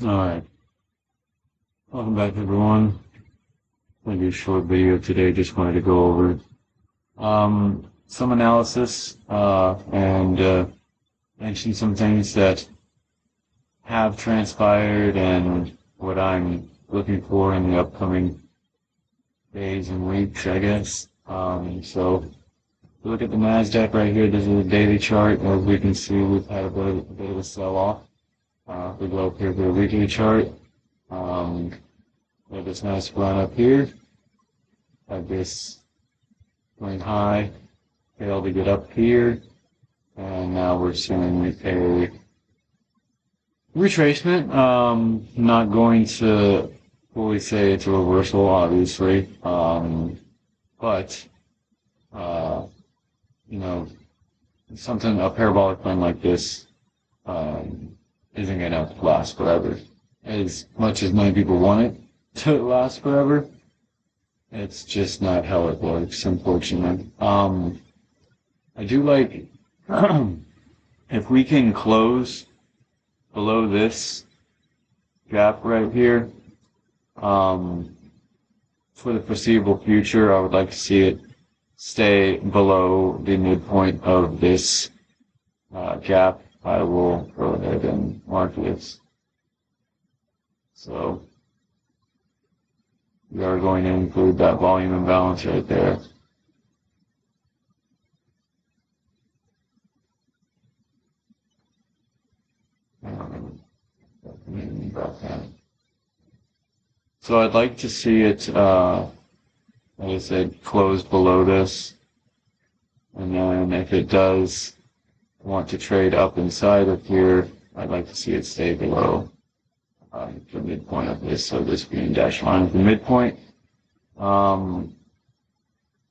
Alright, welcome back everyone. Gonna do a short video today, just wanted to go over some analysis and mention some things that have transpired and what I'm looking for in the upcoming days and weeks, I guess. So if you look at the NASDAQ right here, this is a daily chart. As we can see, we've had a bit of a sell-off. If we go up here to a weekly chart, we have this nice run up here, have this going high, failed to get up here, and now we're seeing a retracement. Not going to fully say it's a reversal, obviously, but you know, a parabolic line like this isn't going to last forever. As much as many people want it to last forever, it's just not how it works, unfortunately. I do like if we can close below this gap right here for the foreseeable future. I would like to see it stay below the midpoint of this gap. I will go ahead and mark this. So we are going to include that volume imbalance right there. So I'd like to see it, like I said, close below this. And then if it does want to trade up inside of here, I'd like to see it stay below the midpoint of this, so this green dashed line is the midpoint.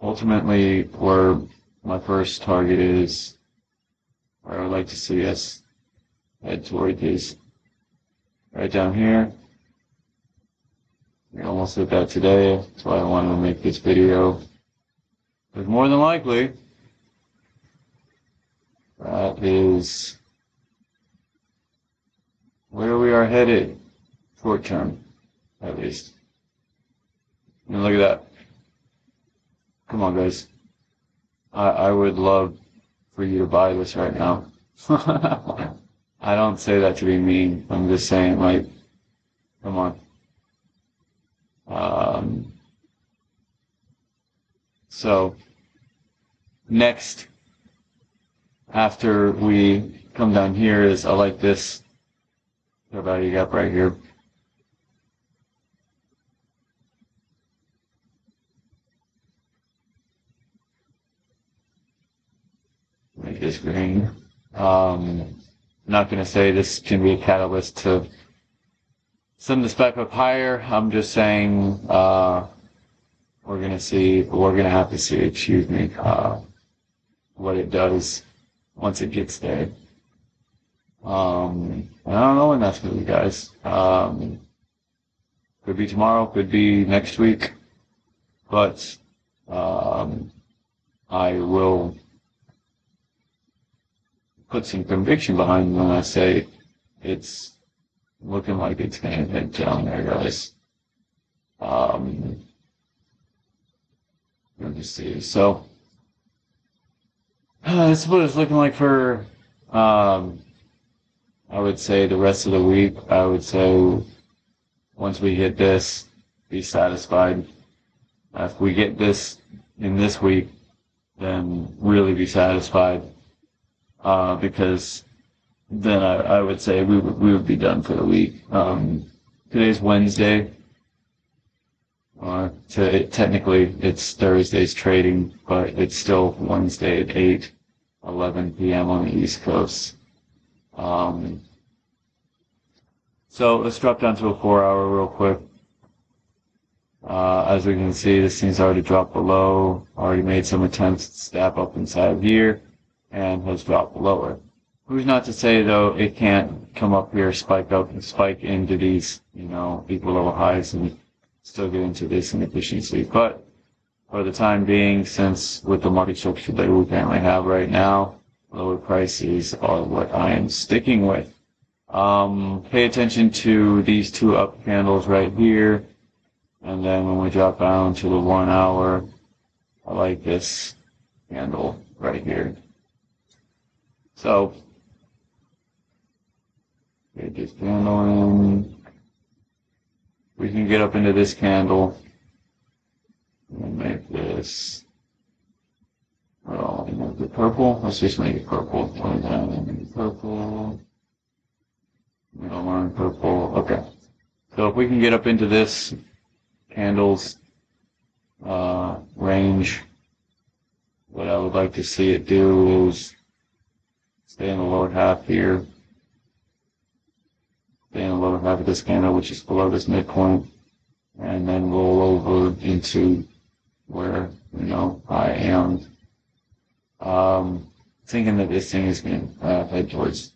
Ultimately, where my first target is, where I would like to see us head toward is right down here. We almost hit that today, that's why I wanted to make this video. But more than likely, that is where we are headed, short term, at least. I mean, look at that. Come on, guys. I would love for you to buy this right now. I don't say that to be mean. I'm just saying, like, come on. So, next, after we come down here, is I like this value gap right here. Make this green. I'm not going to say this can be a catalyst to send this back up higher. I'm just saying we're going to have to see, excuse me, what it does once it gets there. I don't know when that's going to be, guys. Could be tomorrow, could be next week, but I will put some conviction behind when I say it's looking like it's going to head down there, guys. Let me see. So, this is what it's looking like for, I would say, the rest of the week. I would say once we hit this, be satisfied. If we get this in this week, then really be satisfied. Because then I would say we would be done for the week. Today's Wednesday. Technically, it's Thursday's trading, but it's still Wednesday at 8:11 p.m. on the East Coast. So let's drop down to a 4-hour real quick. As we can see, this thing's already dropped below, already made some attempts to stab up inside of here, and has dropped lower. Who's not to say, though, it can't come up here, spike up, and spike into these, equal level highs and still get into this inefficiency. But for the time being, since with the market structure that we currently have right now, lower prices are what I am sticking with. Pay attention to these two up candles right here. And then when we drop down to the 1 hour, I like this candle right here. So, get this candle in. We can get up into this candle and make this, well, make it purple. Let's just make it purple. Put it down and make it purple. Middle line purple. Okay. So if we can get up into this candle's range, what I would like to see it do is stay in the lower half here. Stay in the lower half of this candle, which is below this midpoint, and then roll over into where, I am thinking that this thing is going to head towards.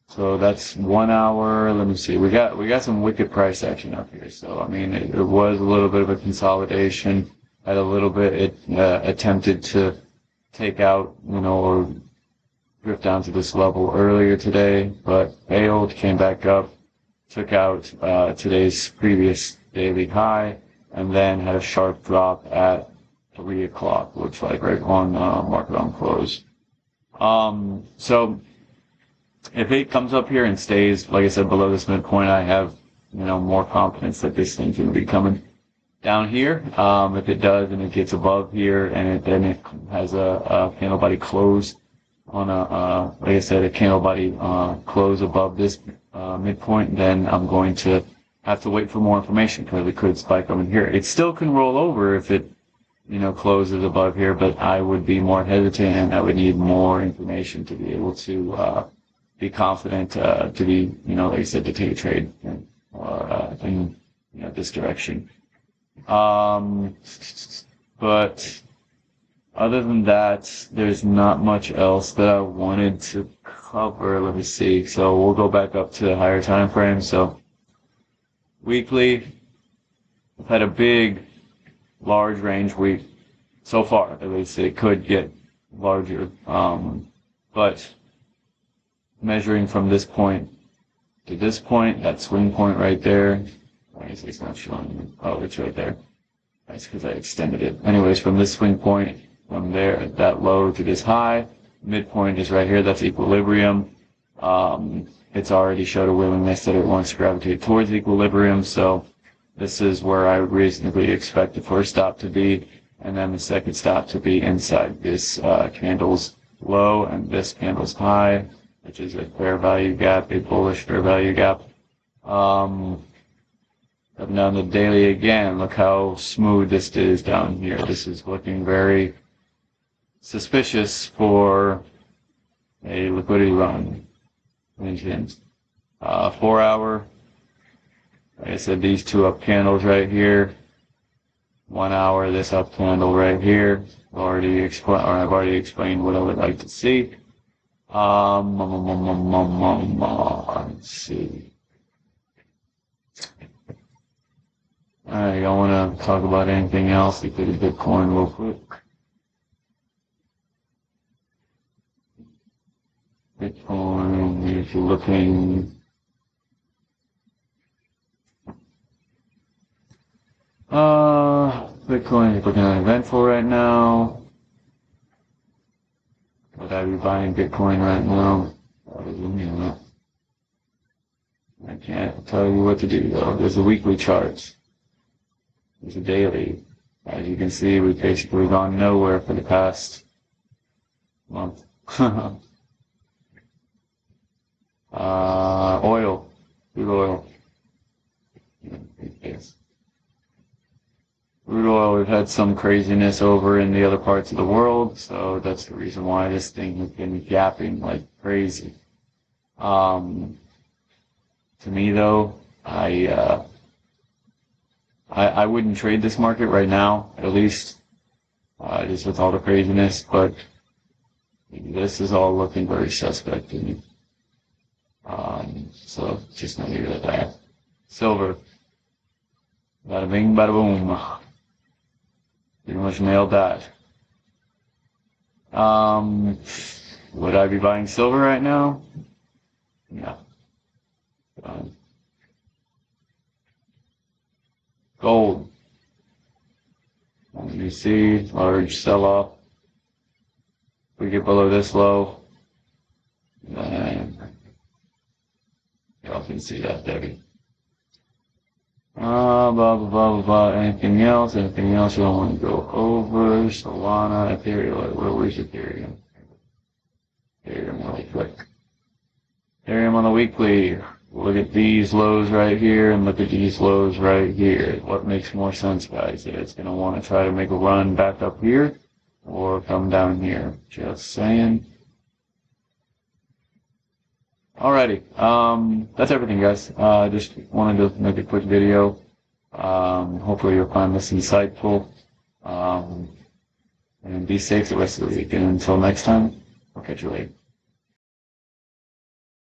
So that's 1 hour. Let me see. We got some wicked price action up here. So I mean, it was a little bit of a consolidation. At a little bit, it attempted to take out, or drift down to this level earlier today, but failed. Came back up, took out today's previous daily high, and then had a sharp drop at 3 o'clock. Looks like right on market on close. So if it comes up here and stays, like I said, below this midpoint, I have, more confidence that this thing's going to be coming down here. If it does and it gets above here and then it has a candle body close on like I said, a candle body close above this midpoint, then I'm going to have to wait for more information because it could spike over here. It still can roll over if it, closes above here, but I would be more hesitant and I would need more information to be able to be confident to be, like I said, to take a trade in this direction. But other than that, there's not much else that I wanted to cover. Let me see. So we'll go back up to the higher time frame. So weekly, I've had a big, large range week so far. At least it could get larger. But measuring from this point to this point, that swing point right there. I guess it's not showing. Oh, it's right there. That's because I extended it. Anyways, from this swing point, from there, that low to this high, midpoint is right here. That's equilibrium. It's already showed a willingness that it wants to gravitate towards equilibrium. So this is where I reasonably expect the first stop to be, and then the second stop to be inside this candle's low and this candle's high, which is a fair value gap, a bullish fair value gap. Up down the daily again, look how smooth this is down here. This is looking very suspicious for a liquidity run. 4 hour, like I said, these two up candles right here. 1 hour, this up candle right here. I've already explained what I would like to see. Let's see. Alright, I want to talk about anything else. We could do Bitcoin real quick. Bitcoin, if you're looking. Bitcoin is looking uneventful right now. Would I be buying Bitcoin right now? I can't tell you what to do though. There's a weekly chart. There's a daily. As you can see, we've basically gone nowhere for the past month. Oil. Crude oil. Crude oil, we've had some craziness over in the other parts of the world, so that's the reason why this thing has been gapping like crazy. To me though, I wouldn't trade this market right now, at least, just with all the craziness, but this is all looking very suspect to me. So just not leave it at that. Silver. Bada bing, bada boom. Pretty much nailed that. Would I be buying silver right now? No. Gold. You see, large sell-off. If we get below this low, then y'all can see that, Debbie. Blah, blah, blah, blah, blah. Anything else? Anything else you don't want to go over? Solana, Ethereum. Where's Ethereum? Ethereum really quick. Ethereum on the weekly. Look at these lows right here and look at these lows right here. What makes more sense, guys? It's going to want to try to make a run back up here or come down here. Just saying. Alrighty. That's everything, guys. Just wanted to make a quick video. Hopefully you'll find this insightful. And be safe the rest of the week. And until next time, I'll catch you later.